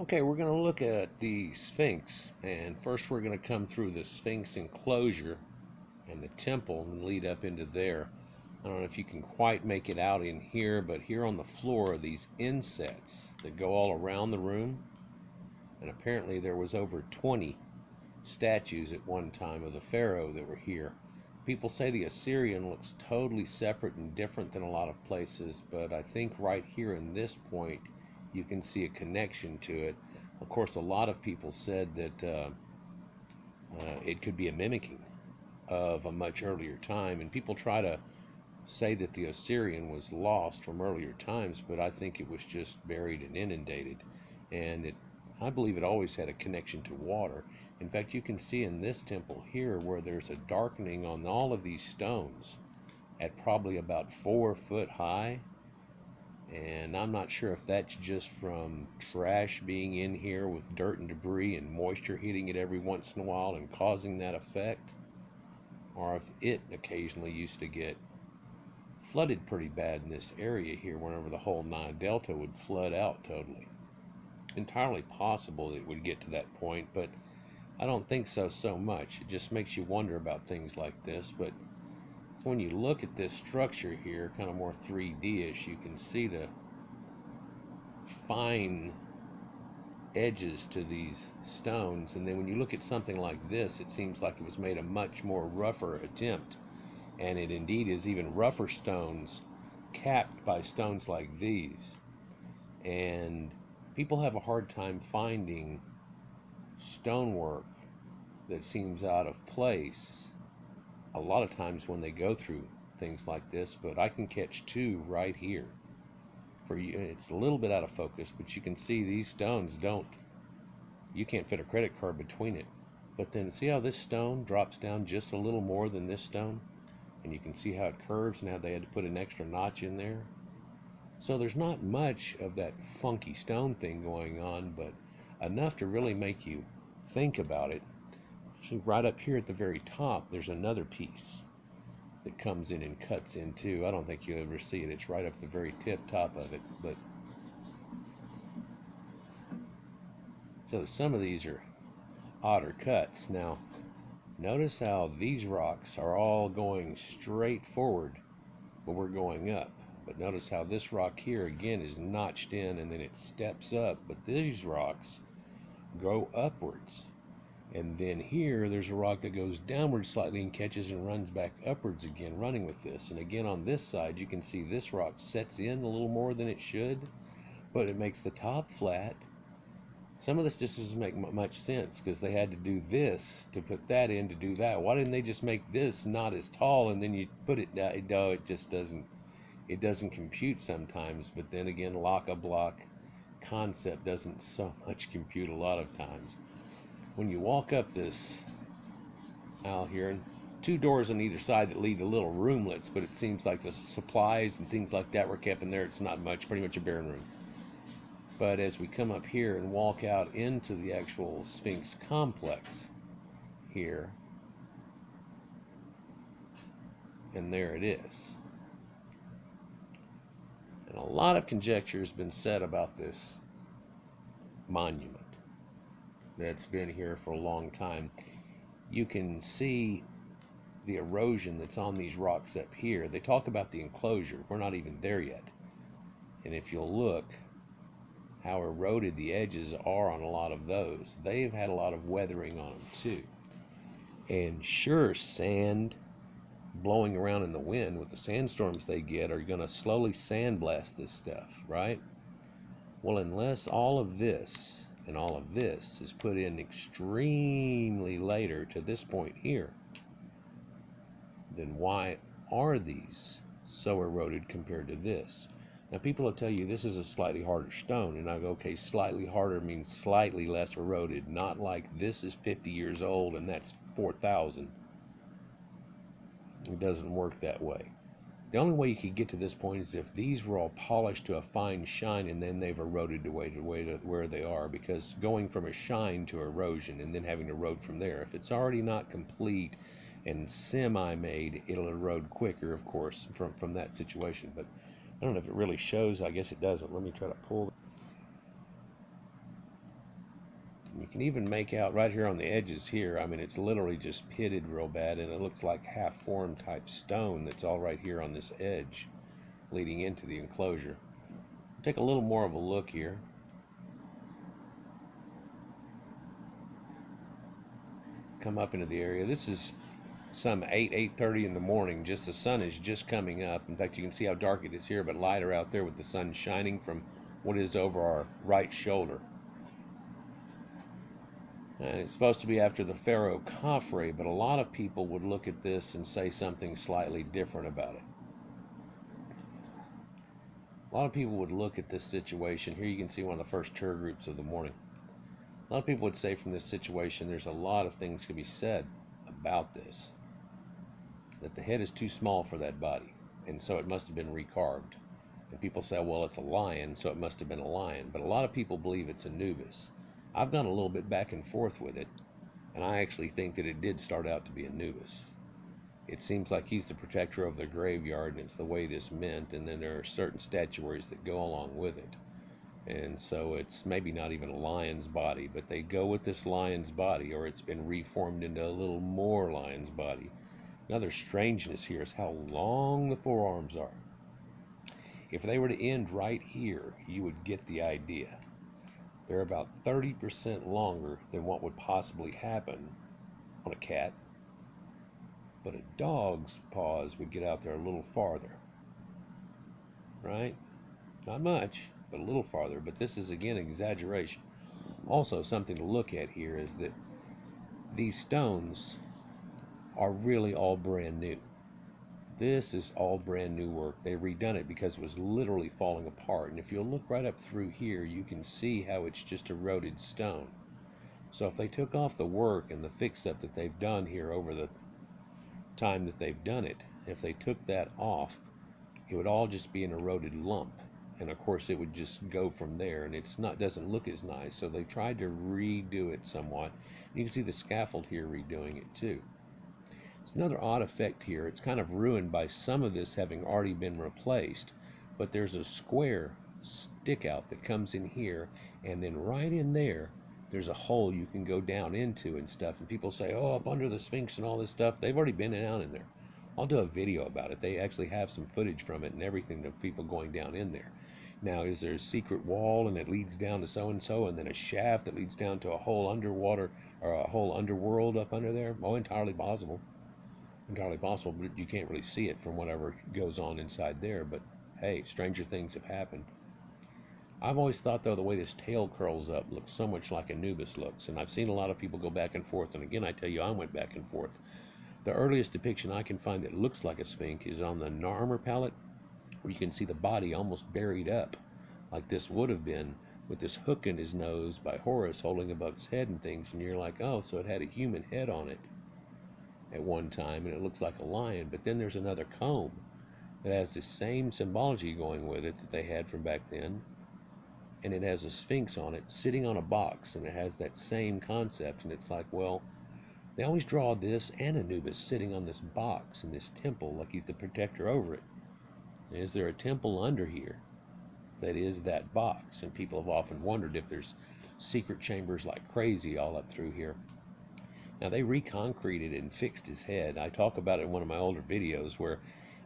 Okay, we're going to look at the Sphinx, and first we're going to come through the Sphinx enclosure and the temple and lead up into there. I don't know if you can quite make it out in here, but here on the floor are these insets that go all around the room, and apparently there was over 20 statues at one time of the pharaoh that were here. People say the Assyrian looks totally separate and different than a lot of places, but I think right here in this point you can see a connection to it. Of course, a lot of people said that it could be a mimicking of a much earlier time, and people try to say that the Assyrian was lost from earlier times, but I think it was just buried and inundated, and I believe it always had a connection to water. In fact, you can see in this temple here where there's a darkening on all of these stones at probably about 4 foot high, and I'm not sure if that's just from trash being in here with dirt and debris and moisture hitting it every once in a while and causing that effect, or if it occasionally used to get flooded pretty bad in this area here whenever the whole Nile Delta would flood out totally. Entirely possible it would get to that point, but I don't think so much. It just makes you wonder about things like this. But so when you look at this structure here, kind of more 3D-ish, you can see the fine edges to these stones, and then when you look at something like this, it seems like it was made a much more rougher attempt, and it indeed is even rougher stones capped by stones like these. And people have a hard time finding stonework that seems out of place a lot of times when they go through things like this, but I can catch two right here for you. It's a little bit out of focus, but you can see these stones you can't fit a credit card between it. But then see how this stone drops down just a little more than this stone, and you can see how it curves and how they had to put an extra notch in there. So there's not much of that funky stone thing going on, but enough to really make you think about it. So right up here at the very top, there's another piece that comes in and cuts into. I don't think you'll ever see it. It's right up the very tip top of it. But so some of these are odder cuts. Now, notice how these rocks are all going straight forward, but we're going up. But notice how this rock here again is notched in and then it steps up, but these rocks go upwards. And then here there's a rock that goes downward slightly and catches and runs back upwards again, running with this. And again on this side you can see this rock sets in a little more than it should, but it makes the top flat. Some of this just doesn't make much sense because they had to do this to put that in to do that. Why didn't they just make this not as tall and then you put it down? No, it just doesn't compute sometimes. But then again, lock-a-block concept doesn't so much compute a lot of times. When you walk up this aisle here, and two doors on either side that lead to little roomlets, but it seems like the supplies and things like that were kept in there. It's not much, pretty much a barren room. But as we come up here and walk out into the actual Sphinx complex here, and there it is. And a lot of conjecture has been said about this monument that's been here for a long time. You can see the erosion that's on these rocks up here. They talk about the enclosure. We're not even there yet. And if you'll look how eroded the edges are on a lot of those, they've had a lot of weathering on them too. And sure, sand blowing around in the wind with the sandstorms they get are going to slowly sandblast this stuff, right? Well, unless all of this and all of this is put in extremely later to this point here, then why are these so eroded compared to this? Now, people will tell you this is a slightly harder stone, and I go, okay, slightly harder means slightly less eroded, not like this is 50 years old and that's 4,000. It doesn't work that way. The only way you could get to this point is if these were all polished to a fine shine and then they've eroded away to where they are, because going from a shine to erosion and then having to erode from there, if it's already not complete and semi-made, it'll erode quicker, of course, from that situation. But I don't know if it really shows. I guess it doesn't. Let me try to pull. can even make out right here on the edges here, I mean, it's literally just pitted real bad, and it looks like half-formed type stone that's all right here on this edge leading into the enclosure. Take a little more of a look here. Come up into the area. This is some 8:30 in the morning. Just the sun is just coming up. In fact, you can see how dark it is here, but lighter out there with the sun shining from what is over our right shoulder. And it's supposed to be after the Pharaoh Khafre, but a lot of people would look at this and say something slightly different about it. A lot of people would look at this situation. Here you can see one of the first tour groups of the morning. A lot of people would say from this situation, there's a lot of things to be said about this. That the head is too small for that body, and so it must have been recarved. And people say, well, it's a lion, so it must have been a lion. But a lot of people believe it's Anubis. I've gone a little bit back and forth with it, and I actually think that it did start out to be Anubis. It seems like he's the protector of the graveyard, and it's the way this meant, and then there are certain statuaries that go along with it. And so it's maybe not even a lion's body, but they go with this lion's body, or it's been reformed into a little more lion's body. Another strangeness here is how long the forearms are. If they were to end right here, you would get the idea. They're about 30% longer than what would possibly happen on a cat. But a dog's paws would get out there a little farther. Right? Not much, but a little farther. But this is, again, exaggeration. Also, something to look at here is that these stones are really all brand new. This is all brand new work. They've redone it because it was literally falling apart. And if you'll look right up through here, you can see how it's just eroded stone. So if they took off the work and the fix-up that they've done here over the time that they've done it, if they took that off, it would all just be an eroded lump. And of course it would just go from there, and doesn't look as nice. So they tried to redo it somewhat. You can see the scaffold here redoing it too. It's another odd effect here. It's kind of ruined by some of this having already been replaced, but there's a square stick out that comes in here, and then right in there there's a hole you can go down into and stuff. And people say, oh, up under the Sphinx and all this stuff. They've already been down in there. I'll do a video about it. They actually have some footage from it and everything of people going down in there. Now, is there a secret wall and it leads down to so-and-so, and then a shaft that leads down to a whole underwater or a whole underworld up under there? Oh, entirely possible. Entirely possible, but you can't really see it from whatever goes on inside there. But hey, stranger things have happened. I've always thought, though, the way this tail curls up looks so much like Anubis looks, and I've seen a lot of people go back and forth, and again, I tell you, I went back and forth. The earliest depiction I can find that looks like a Sphinx is on the Narmer palette, where you can see the body almost buried up, like this would have been, with this hook in his nose by Horus holding above his head and things, and you're like, oh, so it had a human head on it at one time, and it looks like a lion. But then there's another comb that has the same symbology going with it that they had from back then, and it has a Sphinx on it sitting on a box, and it has that same concept. And it's like, well, they always draw this and Anubis sitting on this box in this temple like he's the protector over it. Is there a temple under here that is that box? And people have often wondered if there's secret chambers like crazy all up through here. Now, they reconcreted and fixed his head. I talk about it in one of my older videos where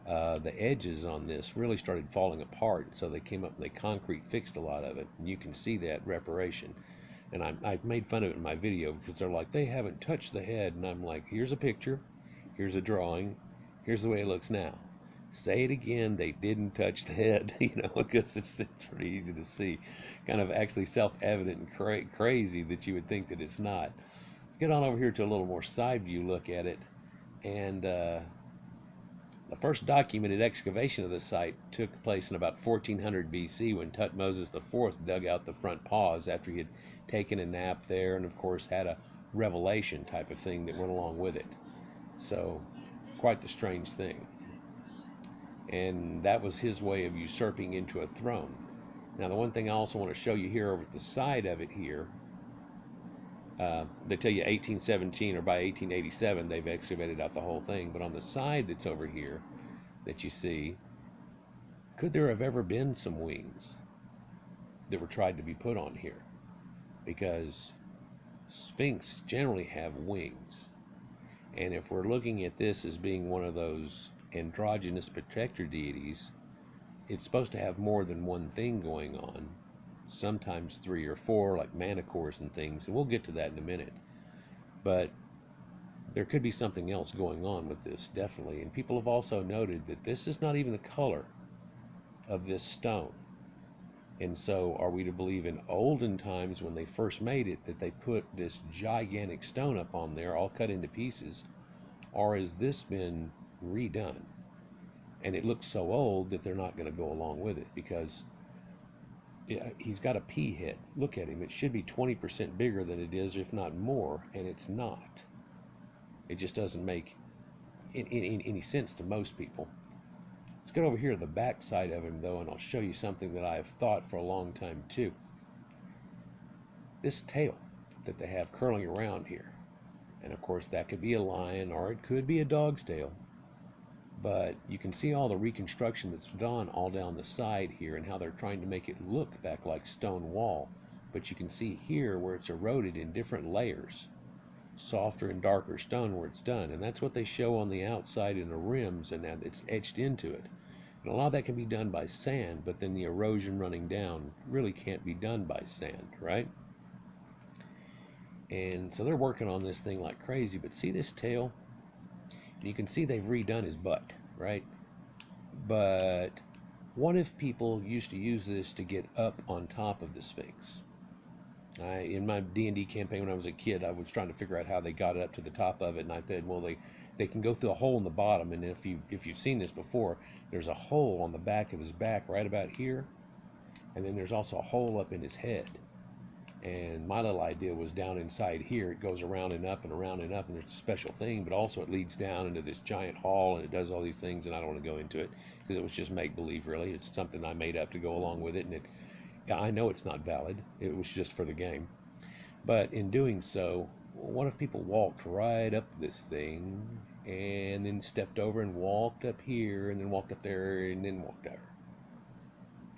the edges on this really started falling apart. So they came up and they concrete fixed a lot of it. And you can see that reparation. And I've made fun of it in my video because they're like, they haven't touched the head. And I'm like, here's a picture. Here's a drawing. Here's the way it looks now. Say it again, they didn't touch the head, because it's pretty easy to see. Kind of actually self-evident and crazy that you would think that it's not. Let's get on over here to a little more side view look at it. And the first documented excavation of the site took place in about 1400 BC when Tutmosis IV dug out the front paws after he had taken a nap there, and of course had a revelation type of thing that went along with it. So, quite the strange thing. And that was his way of usurping into a throne. Now, the one thing I also want to show you here over at the side of it here, they tell you 1817 or by 1887 they've excavated out the whole thing, but on the side that's over here that you see, could there have ever been some wings that were tried to be put on here? Because Sphinx generally have wings. And if we're looking at this as being one of those androgynous protector deities, it's supposed to have more than one thing going on, sometimes three or four, like manticores and things, and we'll get to that in a minute. But there could be something else going on with this, definitely. And people have also noted that this is not even the color of this stone. And so are we to believe in olden times when they first made it that they put this gigantic stone up on there all cut into pieces, or has this been redone and it looks so old that they're not going to go along with it? Because he's got a pea head. Look at him. It should be 20% bigger than it is, if not more, and it's not. It just doesn't make any sense to most people. Let's get over here to the back side of him, though, and I'll show you something that I have thought for a long time, too. This tail that they have curling around here, and of course that could be a lion or it could be a dog's tail, but you can see all the reconstruction that's done all down the side here and how they're trying to make it look back like stone wall. But you can see here where it's eroded in different layers, softer and darker stone where it's done, and that's what they show on the outside in the rims, and that it's etched into it. And a lot of that can be done by sand, but then the erosion running down really can't be done by sand, right? And so they're working on this thing like crazy. But see this tail? And you can see they've redone his butt, right? But what if people used to use this to get up on top of the Sphinx? In my D&D campaign when I was a kid, I was trying to figure out how they got it up to the top of it, and I said, well, they can go through a hole in the bottom, and if you've seen this before, there's a hole on the back of his back right about here, and then there's also a hole up in his head. And my little idea was down inside here, it goes around and up and around and up, and there's a special thing, but also it leads down into this giant hall, and it does all these things, and I don't want to go into it because it was just make-believe, really. It's something I made up to go along with it, and I know it's not valid. It was just for the game. But in doing so, what if people walked right up this thing and then stepped over and walked up here and then walked up there and then walked over?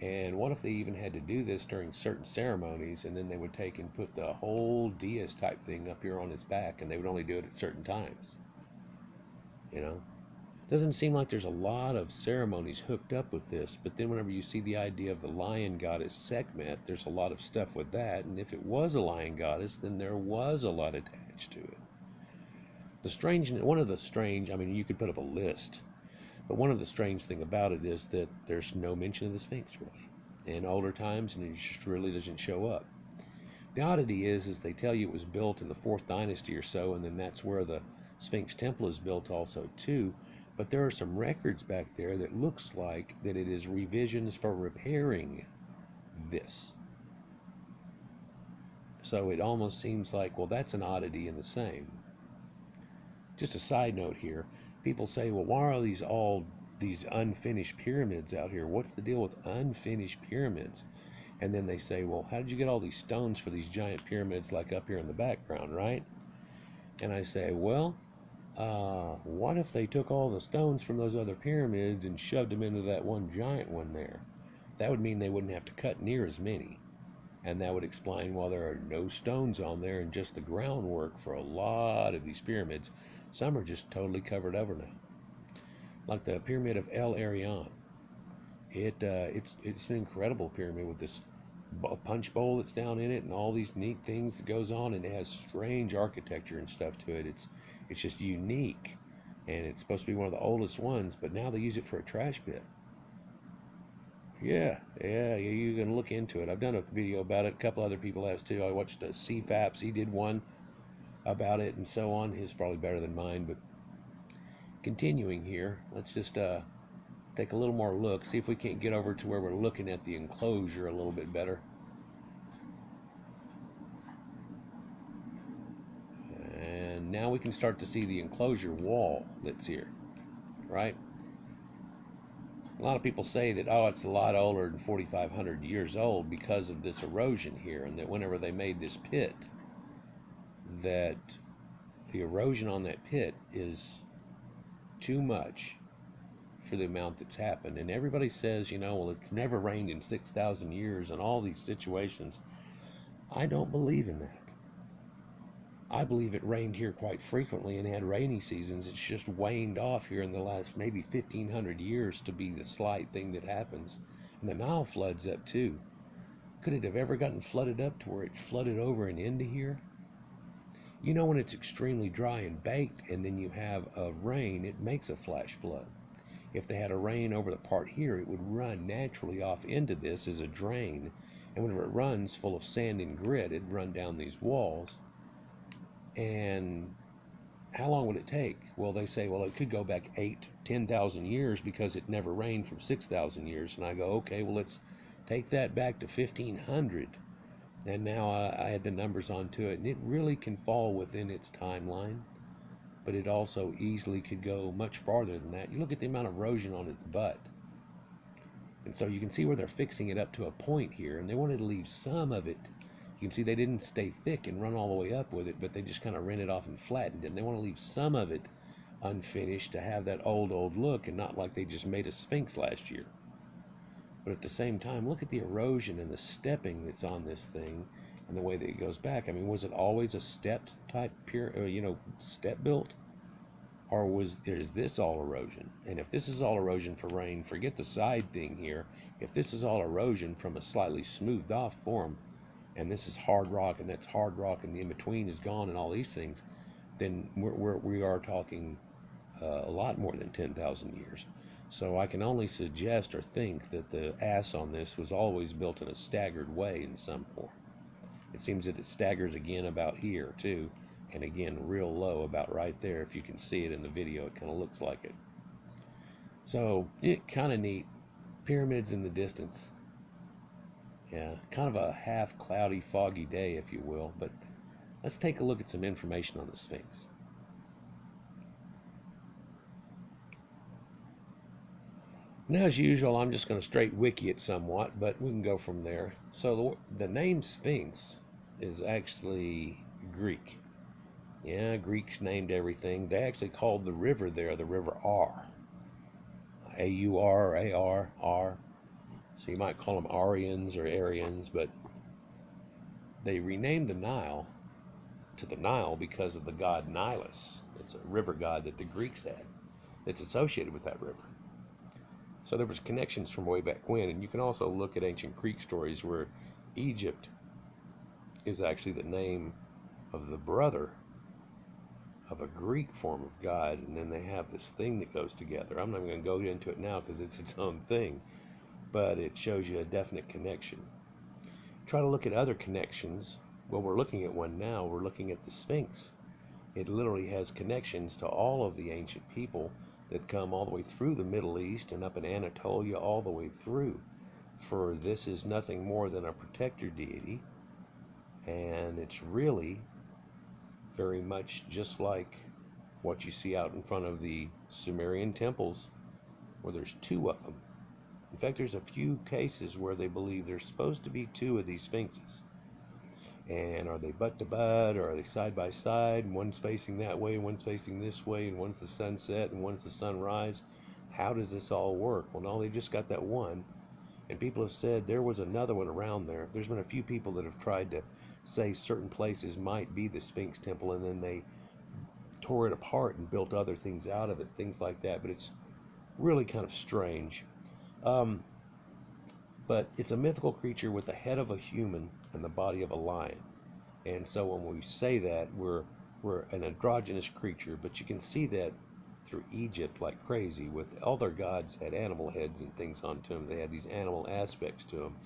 And what if they even had to do this during certain ceremonies, and then they would take and put the whole dais type thing up here on his back, and they would only do it at certain times? You know? Doesn't seem like there's a lot of ceremonies hooked up with this, but then whenever you see the idea of the lion goddess Sekhmet, there's a lot of stuff with that, and if it was a lion goddess, then there was a lot attached to it. One of the strange, I mean, you could put up a list, but one of the strange thing about it is that there's no mention of the Sphinx, really, in older times, and it just really doesn't show up. The oddity is they tell you it was built in the 4th dynasty or so, and then that's where the Sphinx temple is built also, too. But there are some records back there that looks like that it is revisions for repairing this. So it almost seems like, well, that's an oddity in the same. Just a side note here, people say, well, why are these unfinished pyramids out here? What's the deal with unfinished pyramids? And then they say, well, how did you get all these stones for these giant pyramids like up here in the background, right? And I say, well, what if they took all the stones from those other pyramids and shoved them into that one giant one there? That would mean they wouldn't have to cut near as many. And that would explain why there are no stones on there and just the groundwork for a lot of these pyramids. Some are just totally covered over now. Like the Pyramid of El Arion. It's an incredible pyramid with this punch bowl that's down in it and all these neat things that goes on, and it has strange architecture and stuff to it. It's just unique, and it's supposed to be one of the oldest ones, but now they use it for a trash pit. Yeah, you can look into it. I've done a video about it. A couple other people have too. I watched CFAPS. He did one about it and so on. His probably better than mine, but continuing here, let's just take a little more look, see if we can't get over to where we're looking at the enclosure a little bit better. And now we can start to see the enclosure wall that's here, right? A lot of people say that, oh, it's a lot older than 4,500 years old because of this erosion here, and that whenever they made this pit, that the erosion on that pit is too much for the amount that's happened. And everybody says, well, it's never rained in 6,000 years and all these situations. I don't believe in that. I believe it rained here quite frequently and had rainy seasons. It's just waned off here in the last maybe 1,500 years to be the slight thing that happens. And the Nile floods up too. Could it have ever gotten flooded up to where it flooded over and into here? You know, when it's extremely dry and baked and then you have a rain, it makes a flash flood. If they had a rain over the part here, it would run naturally off into this as a drain. And whenever it runs full of sand and grit, it'd run down these walls. And how long would it take? Well, they say, well, it could go back 10,000 years because it never rained for 6,000 years. And I go, okay, well, let's take that back to 1500. And now I add the numbers onto it, and it really can fall within its timeline, but it also easily could go much farther than that. You look at the amount of erosion on its butt. And so you can see where they're fixing it up to a point here, and they wanted to leave some of it. You can see they didn't stay thick and run all the way up with it, but they just kind of ran it off and flattened it. And they want to leave some of it unfinished to have that old look and not like they just made a Sphinx last year. But at the same time, look at the erosion and the stepping that's on this thing and the way that it goes back. I mean, was it always a stepped type, step built? Or is this all erosion? And if this is all erosion for rain, forget the side thing here. If this is all erosion from a slightly smoothed off form, and this is hard rock and that's hard rock and the in-between is gone and all these things, then we are talking a lot more than 10,000 years. So I can only suggest or think that the ass on this was always built in a staggered way in some form. It seems that it staggers again about here too, and again real low about right there. If you can see it in the video, it kind of looks like it. So it kind of neat. Pyramids in the distance. Yeah, kind of a half cloudy, foggy day, if you will. But let's take a look at some information on the Sphinx. Now, as usual, I'm just going to straight wiki it somewhat, but we can go from there. So the name Sphinx is actually Greek. Yeah, Greeks named everything. They actually called the river there the River R. A-U-R, A-R, R. So you might call them Aryans or Aryans, but they renamed the Nile to the Nile because of the god Nilus. It's a river god that the Greeks had that's associated with that river. So there was connections from way back when, and you can also look at ancient Greek stories where Egypt is actually the name of the brother of a Greek form of god, and then they have this thing that goes together. I'm not going to go into it now because it's its own thing, but it shows you a definite connection. Try to look at other connections. Well, we're looking at one now. We're looking at the Sphinx. It literally has connections to all of the ancient people that come all the way through the Middle East and up in Anatolia all the way through. For this is nothing more than a protector deity, and it's really very much just like what you see out in front of the Sumerian temples, where there's two of them. In fact, there's a few cases where they believe there's supposed to be two of these sphinxes. And are they butt to butt, or are they side by side, and one's facing that way, and one's facing this way, and one's the sunset, and one's the sunrise? How does this all work? Well, no, they just got that one. And people have said there was another one around there. There's been a few people that have tried to say certain places might be the Sphinx temple, and then they tore it apart and built other things out of it, things like that. But it's really kind of strange. But it's a mythical creature with the head of a human and the body of a lion. And so when we say that, we're an androgynous creature, but you can see that through Egypt like crazy. With all their gods had animal heads and things onto them. They had these animal aspects to them.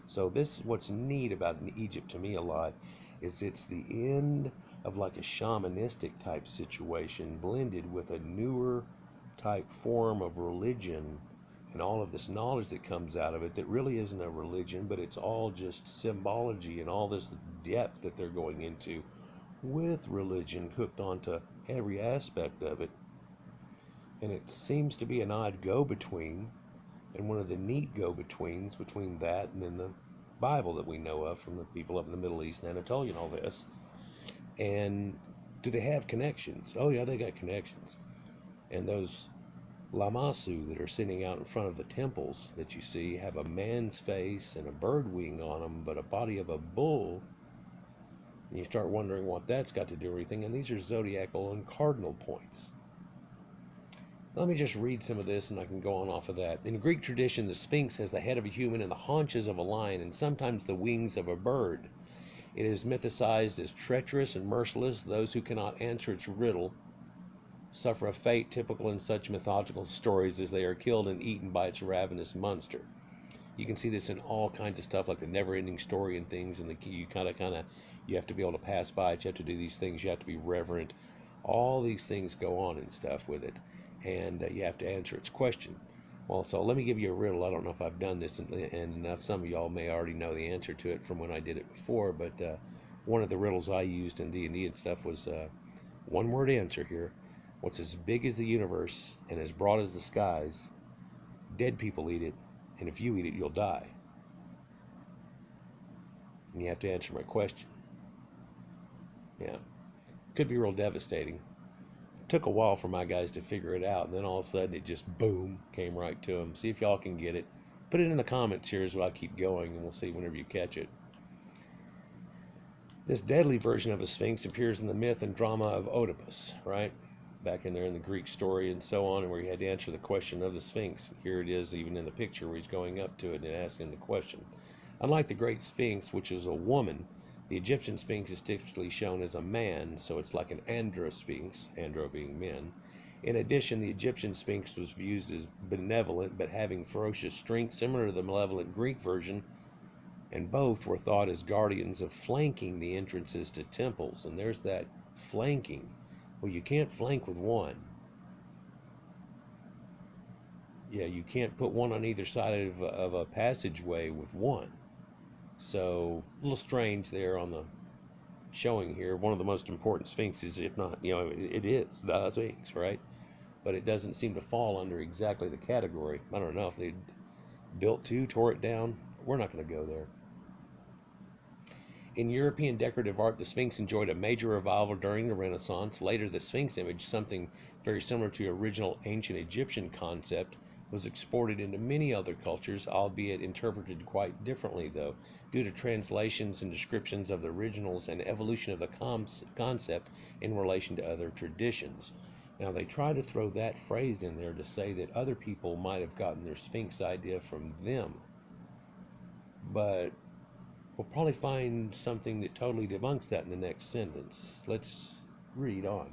So this, what's neat about Egypt to me a lot, is it's the end of like a shamanistic type situation blended with a newer type form of religion, and all of this knowledge that comes out of it that really isn't a religion, but it's all just symbology and all this depth that they're going into with religion cooked onto every aspect of it. And it seems to be an odd go-between, and one of the neat go-betweens between that and then the Bible that we know of from the people up in the Middle East and Anatolia and all this. And do they have connections? Oh yeah, they got connections. And those Lamassu that are sitting out in front of the temples that you see have a man's face and a bird wing on them, but a body of a bull. And you start wondering what that's got to do with anything. And these are zodiacal and cardinal points. Let me just read some of this and I can go on off of that. In Greek tradition, the Sphinx has the head of a human and the haunches of a lion and sometimes the wings of a bird. It is mythicized as treacherous and merciless. Those who cannot answer its riddle suffer a fate typical in such mythological stories as they are killed and eaten by its ravenous monster. You can see this in all kinds of stuff like the never-ending story and things, and you kind of you have to be able to pass by it. You have to do these things. You have to be reverent. All these things go on and stuff with it, and you have to answer its question. Well, so let me give you a riddle. I don't know if I've done this and enough. Some of y'all may already know the answer to it from when I did it before, but one of the riddles I used in D&D and stuff was one-word answer here. What's as big as the universe and as broad as the skies? Dead people eat it, and if you eat it, you'll die. And you have to answer my question. Yeah. Could be real devastating. It took a while for my guys to figure it out, and then all of a sudden it just, boom, came right to them. See if y'all can get it. Put it in the comments here as well. I'll keep going, and we'll see whenever you catch it. This deadly version of a sphinx appears in the myth and drama of Oedipus, right? Back in there in the Greek story and so on, where he had to answer the question of the Sphinx. Here it is, even in the picture where he's going up to it and asking the question. Unlike the Great Sphinx, which is a woman, the Egyptian Sphinx is typically shown as a man, so it's like an androsphinx, andro being men. In addition, the Egyptian Sphinx was viewed as benevolent, but having ferocious strength, similar to the malevolent Greek version, and both were thought as guardians of flanking the entrances to temples. And there's that flanking. Well, you can't flank with one. Yeah, you can't put one on either side of a passageway with one. So, a little strange there on the showing here. One of the most important sphinxes, if not, it is the Sphinx, right? But it doesn't seem to fall under exactly the category. I don't know if they built two, tore it down. We're not going to go there. In European decorative art, the Sphinx enjoyed a major revival during the Renaissance. Later, the Sphinx image, something very similar to the original ancient Egyptian concept, was exported into many other cultures, albeit interpreted quite differently, though, due to translations and descriptions of the originals and evolution of the concept in relation to other traditions. Now, they try to throw that phrase in there to say that other people might have gotten their Sphinx idea from them. But we'll probably find something that totally debunks that in the next sentence. Let's read on.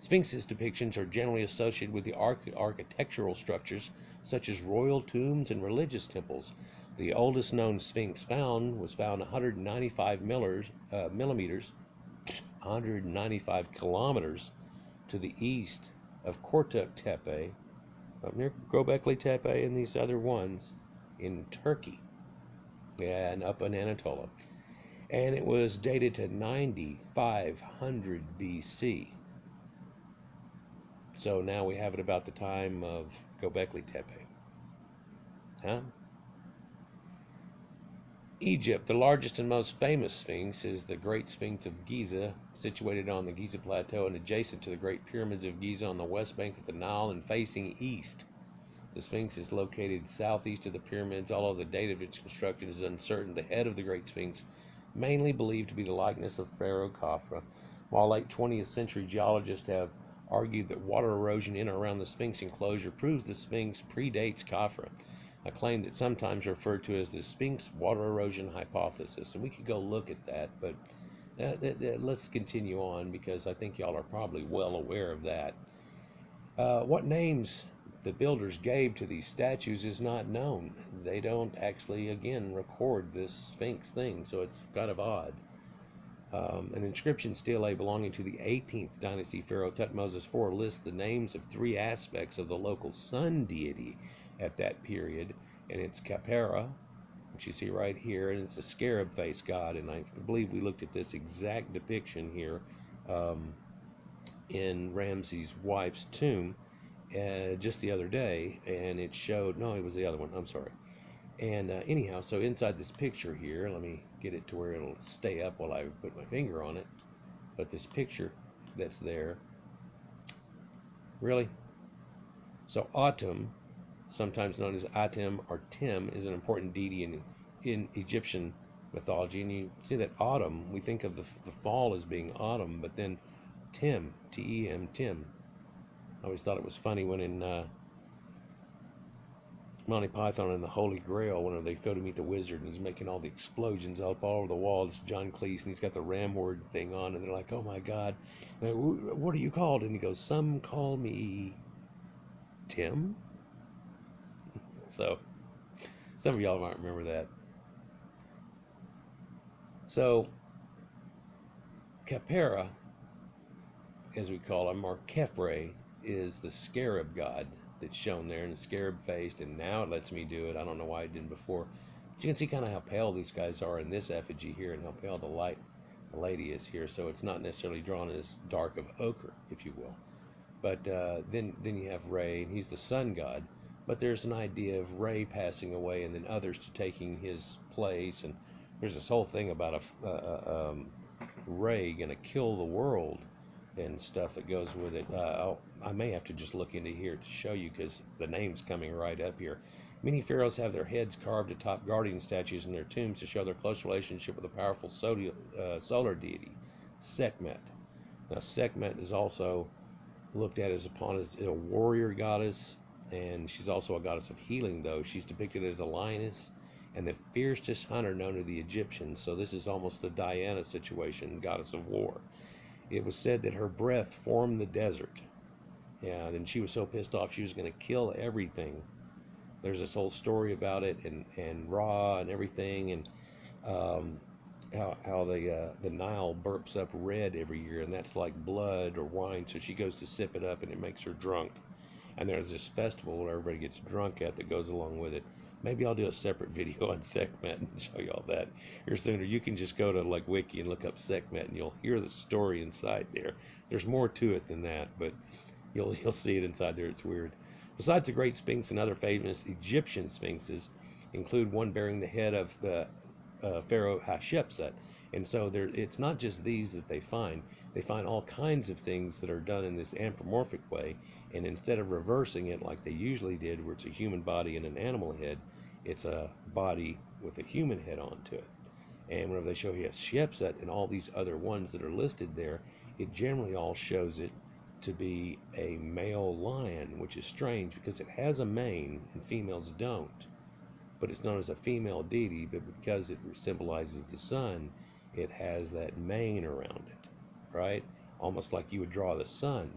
Sphinx's depictions are generally associated with the architectural structures such as royal tombs and religious temples. The oldest known Sphinx was found 195 millimeters, 195 kilometers to the east of Kortuk Tepe, up near Göbekli Tepe and these other ones in Turkey. Yeah, and up in Anatolia. And it was dated to 9500 BC. So now we have it about the time of Göbekli Tepe. Huh? Egypt, the largest and most famous sphinx, is the Great Sphinx of Giza, situated on the Giza Plateau and adjacent to the Great Pyramids of Giza on the west bank of the Nile and facing east. The Sphinx is located southeast of the pyramids, although the date of its construction is uncertain. The head of the Great Sphinx, mainly believed to be the likeness of Pharaoh Khafre, while late 20th century geologists have argued that water erosion in and around the Sphinx enclosure proves the Sphinx predates Khafre, a claim that sometimes referred to as the Sphinx water erosion hypothesis. And we could go look at that, but let's continue on because I think y'all are probably well aware of that. What names the builders gave to these statues is not known. They don't actually, again, record this Sphinx thing, so it's kind of odd. An inscription stele belonging to the 18th dynasty pharaoh Thutmose IV lists the names of three aspects of the local sun deity at that period, and it's Khepera, which you see right here, and it's a scarab face god, and I believe we looked at this exact depiction here in Ramses' wife's tomb just the other day, and it showed, no, it was the other one, I'm sorry. And anyhow, so inside this picture here, let me get it to where it'll stay up while I put my finger on it. But this picture that's there, really? So Atum, sometimes known as Atem or Tim, is an important deity in Egyptian mythology, and you see that autumn, we think of the fall as being autumn, but then Tim, T-E-M, Tim. I always thought it was funny when in Monty Python and the Holy Grail, when they go to meet the wizard and he's making all the explosions up all over the wall. It's John Cleese and he's got the ram horde thing on, and they're like, "Oh my God, what are you called?" And he goes, "Some call me Tim." So some of y'all might remember that. So Khepera, as we call him, or Khepre, is the scarab god that's shown there, and scarab faced, and now it lets me do it. I don't know why I didn't before. But you can see kind of how pale these guys are in this effigy here, and how pale the lady is here. So it's not necessarily drawn as dark of ochre, if you will. But then you have Re, and he's the sun god. But there's an idea of Re passing away, and then others to taking his place. And there's this whole thing about Re gonna kill the world and stuff that goes with it. I may have to just look into here to show you, because the name's coming right up here. Many pharaohs have their heads carved atop guardian statues in their tombs to show their close relationship with a powerful solar deity, Sekhmet. Now, Sekhmet is also looked at as a warrior goddess, and she's also a goddess of healing, though. She's depicted as a lioness and the fiercest hunter known to the Egyptians. So this is almost a Diana situation, goddess of war. It was said that her breath formed the desert. Yeah, and she was so pissed off she was going to kill everything. There's this whole story about it, and Ra and everything, and how the Nile burps up red every year, and that's like blood or wine. So she goes to sip it up, and it makes her drunk. And there's this festival where everybody gets drunk at that goes along with it. Maybe I'll do a separate video on Sekhmet and show you all that here sooner. You can just go to like Wiki and look up Sekhmet, and you'll hear the story inside there. There's more to it than that, but you'll see it inside there. It's weird. Besides the Great Sphinx, and other famous Egyptian sphinxes include one bearing the head of the Pharaoh Hatshepsut. And so it's not just these that they find. They find all kinds of things that are done in this anthropomorphic way, and instead of reversing it like they usually did, where it's a human body and an animal head, it's a body with a human head onto it. And whenever they show you Hatshepsut and all these other ones that are listed there, it generally all shows it to be a male lion, which is strange because it has a mane and females don't. But it's known as a female deity, but because it symbolizes the sun, it has that mane around it, right? Almost like you would draw the sun.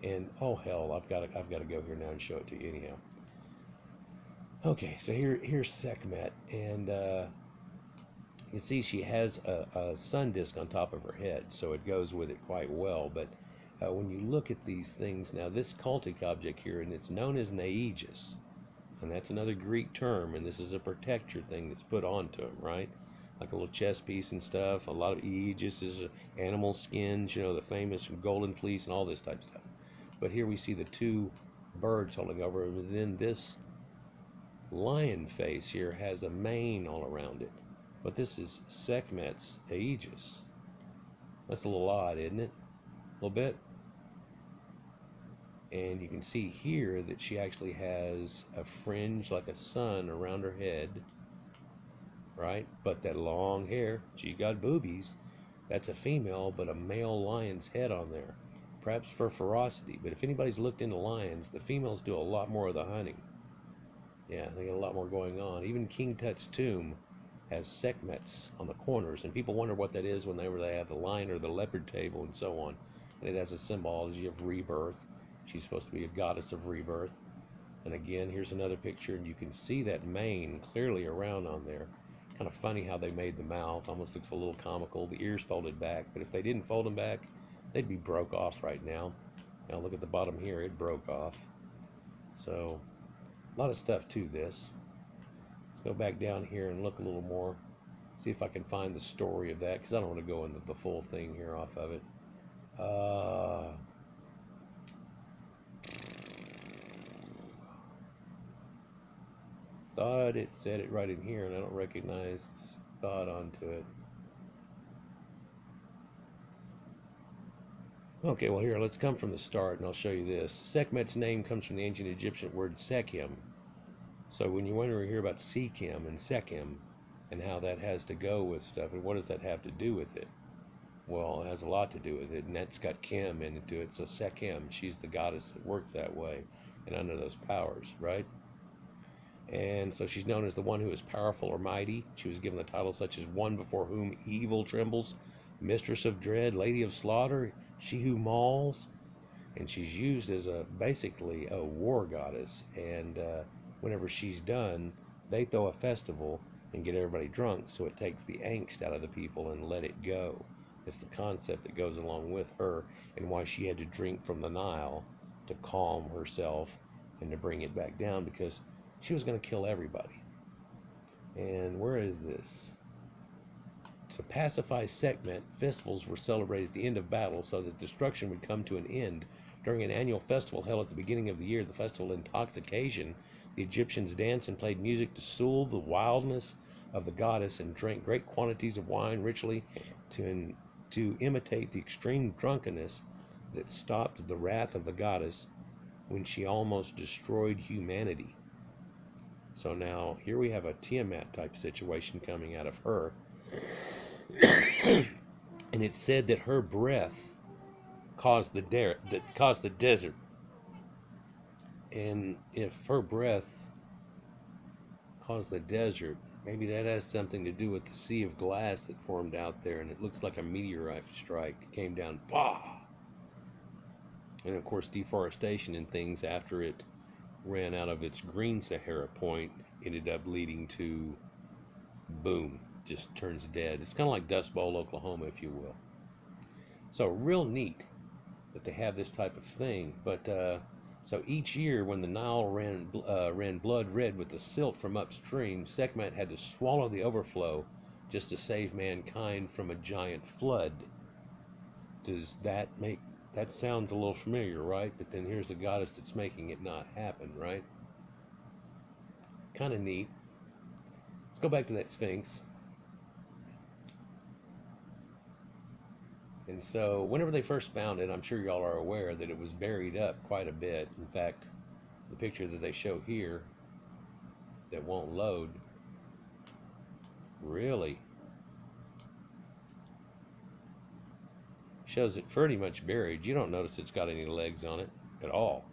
And oh hell, I've got to go here now and show it to you anyhow. Okay, so here's Sekhmet, and you can see she has a sun disk on top of her head, so it goes with it quite well. But when you look at these things now, this cultic object here, and it's known as an aegis, and that's another Greek term, and this is a protector thing that's put onto him, right? Like a little chest piece and stuff. A lot of aegis is animal skins, the famous golden fleece and all this type of stuff. But here we see the two birds holding over him, and then this lion face here has a mane all around it. But this is Sekhmet's aegis. That's a little odd, isn't it? A little bit. And you can see here that she actually has a fringe like a sun around her head, right? But that long hair, she got boobies. That's a female, but a male lion's head on there. Perhaps for ferocity, but if anybody's looked into lions, the females do a lot more of the hunting. Yeah, they got a lot more going on. Even King Tut's tomb has Sekhmets on the corners, and people wonder what that is whenever they have the lion or the leopard table and so on. And it has a symbology of rebirth. She's supposed to be a goddess of rebirth. And again, here's another picture, and you can see that mane clearly around on there. Kind of funny how they made the mouth. Almost looks a little comical. The ears folded back, but if they didn't fold them back, they'd be broke off right now. Now look at the bottom here, it broke off. So a lot of stuff to this. Let's go back down here and look a little more. See if I can find the story of that, because I don't want to go into the full thing here off of it. Thought it said it right in here, and I don't recognize the spot onto it. Okay, well here, let's come from the start, and I'll show you this. Sekhmet's name comes from the ancient Egyptian word Sekhem. So when you want to hear about Sekhem and Sekhem, and how that has to go with stuff. And what does that have to do with it? Well, it has a lot to do with it, and that's got Kim into it. So Sekhem, she's the goddess that works that way and under those powers, right? And so she's known as the one who is powerful or mighty. She was given the titles such as one before whom evil trembles, mistress of dread, lady of slaughter, she who mauls. And she's used as basically a war goddess. And whenever she's done, they throw a festival and get everybody drunk, so it takes the angst out of the people and let it go. It's the concept that goes along with her, and why she had to drink from the Nile to calm herself and to bring it back down, because she was going to kill everybody. And where is this? To pacify Sekhmet, festivals were celebrated at the end of battle so that destruction would come to an end. During an annual festival held at the beginning of the year, the festival Intoxication, the Egyptians danced and played music to soothe the wildness of the goddess and drank great quantities of wine ritually to imitate the extreme drunkenness that stopped the wrath of the goddess when she almost destroyed humanity. So now here we have a Tiamat type situation coming out of her. And it said that her breath caused the desert. And if her breath caused the desert, maybe that has something to do with the sea of glass that formed out there, and it looks like a meteorite strike came down, bah! And of course, deforestation and things after it ran out of its green Sahara point ended up leading to, boom, just turns dead. It's kind of like Dust Bowl, Oklahoma, if you will. So real neat that they have this type of thing. But so each year when the Nile ran blood red with the silt from upstream, Sekhmet had to swallow the overflow just to save mankind from a giant flood. Does that make... That sounds a little familiar, right? But then here's the goddess that's making it not happen, right? Kind of neat. Let's go back to that Sphinx. And so whenever they first found it, I'm sure y'all are aware that it was buried up quite a bit. In fact, the picture that they show here that won't load, really shows it pretty much buried. You don't notice it's got any legs on it at all.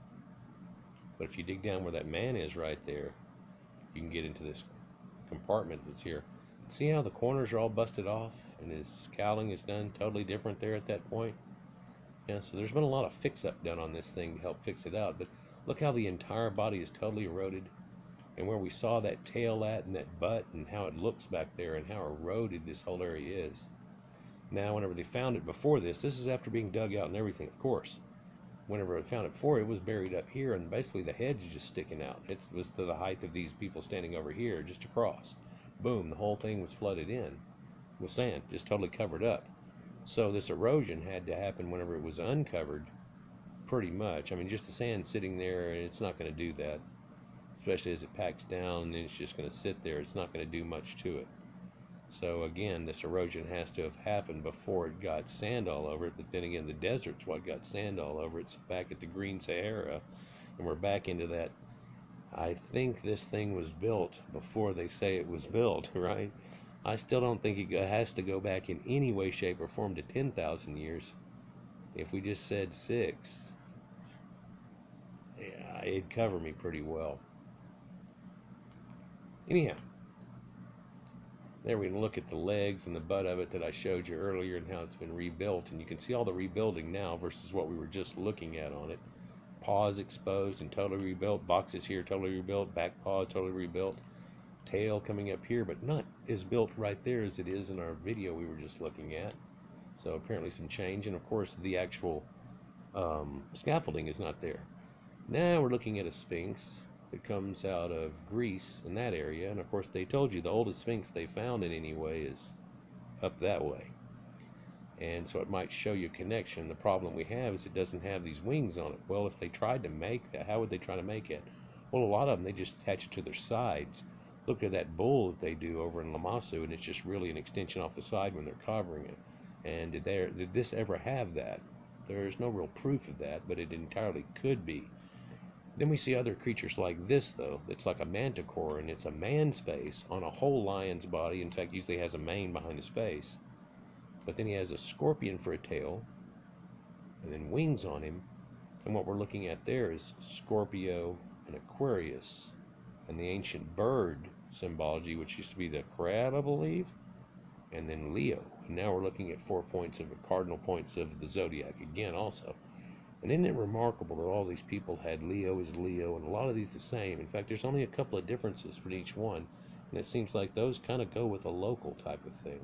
But if you dig down where that man is right there, you can get into this compartment that's here. See how the corners are all busted off and his cowling is done totally different there at that point? Yeah, so there's been a lot of fix-up done on this thing to help fix it out. But look how the entire body is totally eroded, and where we saw that tail at and that butt and how it looks back there and how eroded this whole area is. Now, whenever they found it before this is after being dug out and everything, of course. Whenever I found it before, it was buried up here, and basically the head's just sticking out. It was to the height of these people standing over here, just across. Boom, the whole thing was flooded in with sand, just totally covered up. So this erosion had to happen whenever it was uncovered, pretty much. I mean, just the sand sitting there, it's not going to do that. Especially as it packs down, and it's just going to sit there. It's not going to do much to it. So again, this erosion has to have happened before it got sand all over it. But then again, the desert's what got sand all over it. It's back at the Green Sahara, and we're back into that. I think this thing was built before they say it was built, right? I still don't think it has to go back in any way, shape, or form to 10,000 years. If we just said 6, yeah, it'd cover me pretty well. Anyhow, there we can look at the legs and the butt of it that I showed you earlier and how it's been rebuilt. And you can see all the rebuilding now versus what we were just looking at on it. Paws exposed and totally rebuilt. Boxes here totally rebuilt. Back paw totally rebuilt. Tail coming up here, but not as built right there as it is in our video we were just looking at. So apparently some change. And of course the actual scaffolding is not there. Now we're looking at a Sphinx that comes out of Greece in that area. And of course they told you the oldest Sphinx they found in any way is up that way. And so it might show you a connection. The problem we have is it doesn't have these wings on it. Well, if they tried to make that, how would they try to make it? Well, a lot of them, they just attach it to their sides. Look at that bull that they do over in Lamassu, and it's just really an extension off the side when they're covering it. And did this ever have that? There's no real proof of that, but it entirely could be. Then we see other creatures like this, though, that's like a manticore, and it's a man's face on a whole lion's body. In fact, usually has a mane behind his face. But then he has a scorpion for a tail, and then wings on him. And what we're looking at there is Scorpio and Aquarius, and the ancient bird symbology, which used to be the crab, I believe, and then Leo. And now we're looking at 4 points of the cardinal points of the zodiac again also. And isn't it remarkable that all these people had Leo as Leo, and a lot of these the same? In fact, there's only a couple of differences for each one, and it seems like those kind of go with a local type of thing.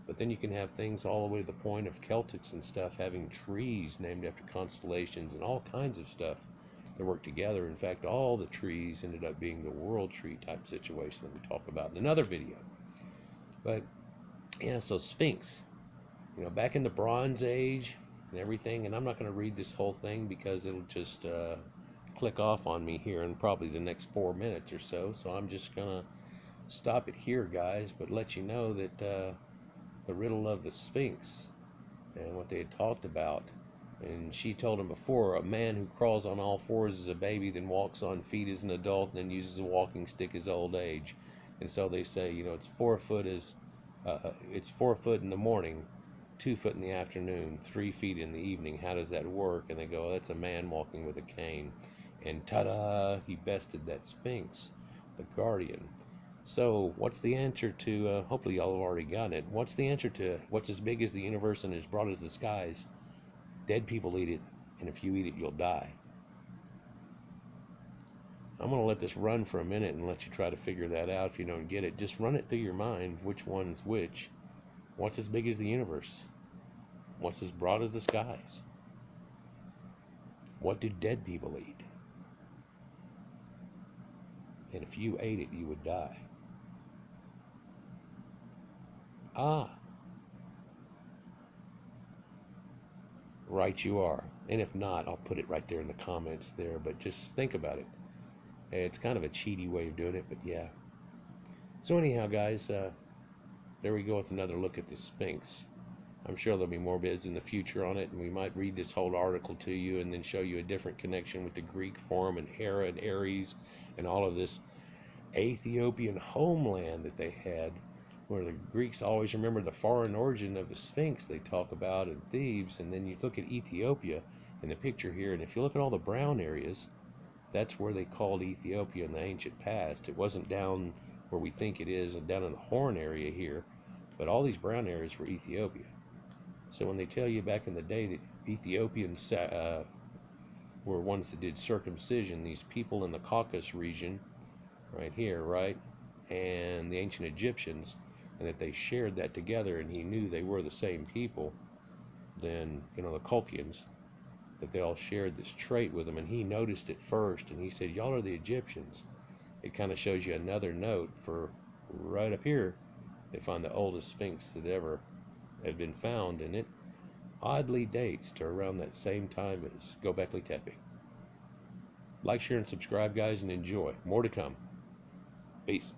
But then you can have things all the way to the point of Celtics and stuff having trees named after constellations and all kinds of stuff that work together. In fact, all the trees ended up being the world tree type situation that we talk about in another video. But yeah, so Sphinx, back in the Bronze Age and everything, and I'm not going to read this whole thing because it'll just click off on me here in probably the next 4 minutes or so. So I'm just going to stop it here, guys, but let you know that the riddle of the Sphinx and what they had talked about. And she told him before, a man who crawls on all fours as a baby, then walks on feet as an adult, and then uses a walking stick as old age. And so they say, it's 4 foot it's 4 foot in the morning, 2 foot in the afternoon, 3 feet in the evening. How does that work? And they go, oh, that's a man walking with a cane. And ta-da, he bested that Sphinx, the guardian. So what's the answer to, hopefully y'all have already gotten it, what's the answer to what's as big as the universe and as broad as the skies? Dead people eat it, and if you eat it, you'll die. I'm going to let this run for a minute and let you try to figure that out if you don't get it. Just run it through your mind, which one's which. What's as big as the universe? What's as broad as the skies? What do dead people eat? And if you ate it, you would die. Ah, right you are. And if not, I'll put it right there in the comments there, but just think about it. It's kind of a cheaty way of doing it, but yeah. So anyhow, guys, there we go with another look at the Sphinx. I'm sure there'll be more bids in the future on it, and we might read this whole article to you and then show you a different connection with the Greek form and Hera and Ares and all of this Ethiopian homeland that they had, where the Greeks always remember the foreign origin of the Sphinx they talk about in Thebes. And then you look at Ethiopia in the picture here, and if you look at all the brown areas, that's where they called Ethiopia in the ancient past. It wasn't down where we think it is and down in the Horn area here, but all these brown areas were Ethiopia. So when they tell you back in the day that Ethiopians were ones that did circumcision, these people in the Caucasus region right here, right, and the ancient Egyptians, and that they shared that together, and he knew they were the same people, then, the Caucasians, that they all shared this trait with him, and he noticed it first, and he said, y'all are the Egyptians. It kind of shows you another note for right up here. They find the oldest Sphinx that ever had been found, and it oddly dates to around that same time as Göbekli Tepe. Like, share, and subscribe, guys, and enjoy. More to come. Peace.